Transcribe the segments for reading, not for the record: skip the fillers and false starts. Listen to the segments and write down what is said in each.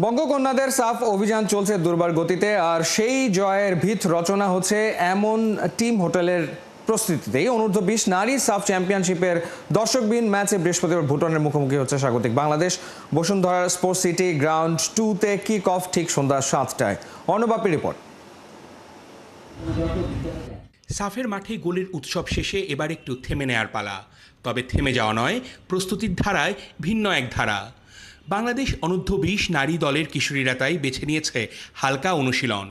বঙ্গকন্যাদের সাফ অভিযান চলছে দুর্বার গতিতে, আর সেই জয়ের ভিত রচনা হচ্ছে এমন টিম হোটেলের প্রস্তুতিতেই। অনূর্ধ্ব-20 নারী সাফ চ্যাম্পিয়নশিপের দর্শকবিহীন ম্যাচে বৃহস্পতিবার ভুটানের মুখোমুখি হচ্ছে স্বাগতিক Bangladesh. Bashundhara sports city ground 2-তে কিক অফ ঠিক সন্ধ্যা 7টায়। অর্ণবাপী রিপোর্ট। সাফের মাঠে গোলের উৎসব শেষে এবার একটু থেমে নেয়ার পালা। তবে থেমে যাওয়া নয়, প্রস্তুতির ধারায় ভিন্ন এক ধারা। বাংলাদেশ অনূর্ধ্ব-20 নারী দলের কিশোরীরা তাই বেছে নিয়েছে হালকা অনুশীলন।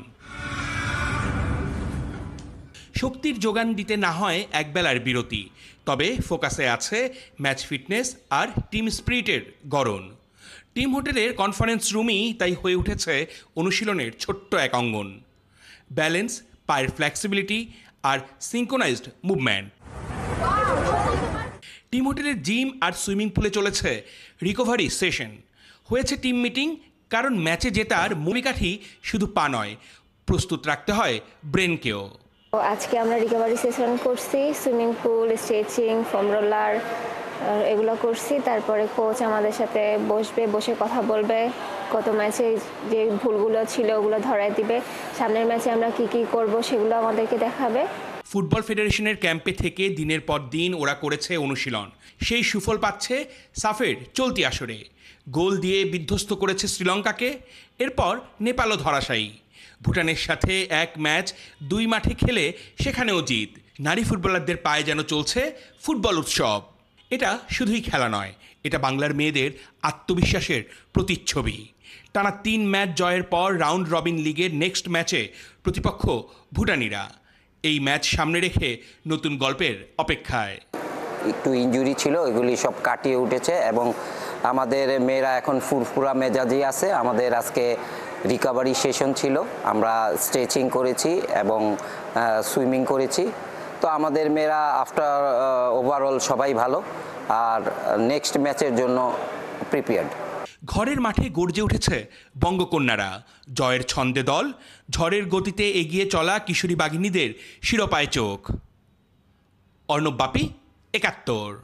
শক্তির যোগান দিতে না হয় একবেলার বিরতি, তবে ফোকাসে আছে ম্যাচ ফিটনেস আর টিম স্পিরিটের গড়ন। টিম হোটেলের কনফারেন্স রুমই তাই হয়ে উঠেছে অনুশীলনের ছোট্ট এক অঙ্গন। ব্যালেন্স, পায়ের ফ্লেক্সিবিলিটি আর সিঙ্ক্রোনাইজড মুভমেন্ট। টিম হোটেলের জিম আর সুইমিং পুলে চলেছে রিকভারি সেশন। হয়েছে টিম মিটিং, কারণ ম্যাচে জেতার মূলকাঠি শুধু পা নয়, প্রস্তুত রাখতে হয় ব্রেনকেও। আজকে আমরা রিকভারি সেশন করছি, swimming pool, stretching, foam roller এগুলো করছি। তারপরে কোচ আমাদের সাথে বসে কথা বলবে, গত ম্যাচে যে ভুলগুলো ছিল ওগুলো ধরায় দিবে, সামনের ম্যাচে আমরা কি করব সেগুলো আমাদেরকে দেখাবে। ফুটবল ফেডারেশনের ক্যাম্পে থেকে দিনের পর দিন ওরা করেছে অনুশীলন, সেই সুফল পাচ্ছে সাফের চলতি আসরে। গোল দিয়ে বিধ্বস্ত করেছে শ্রীলঙ্কাকে, এরপর নেপালও ধরাশায়ী। ভুটানের সাথে এক ম্যাচ 2 মাঠে খেলে সেখানেও জিত। নারী ফুটবলারদের পায়ে যেন চলছে ফুটবল উৎসব। এটা শুধুই খেলা নয়, এটা বাংলার মেয়েদের আত্মবিশ্বাসের প্রতিচ্ছবি। টানা 3 ম্যাচ জয়ের পর রাউন্ড রবিন লিগের নেক্সট ম্যাচে প্রতিপক্ষ ভুটানিরা। এই ম্যাচ সামনে রেখে নতুন গল্পের অপেক্ষায়। একটু ইনজুরি ছিল, এগুলি সব কাটিয়ে উঠেছে এবং আমাদের মেয়েরা এখন ফুরফুরা মেজাজি আছে। আমাদের আজকে রিকভারি সেশন ছিল, আমরা স্ট্রেচিং করেছি এবং সুইমিং করেছি। তো আমাদের মেয়েরা আফটার ওভারঅল সবাই ভালো, আর নেক্সট ম্যাচের জন্য প্রিপেয়ার্ড। ঘরের মাঠে গর্জে উঠেছে বঙ্গকন্যারা। জয়ের ছন্দে দল, ঝড়ের গতিতে এগিয়ে চলা কিশোরী বাঘিনীদের শিরোপায় চোখ। অর্ণব বাপী, ৭১।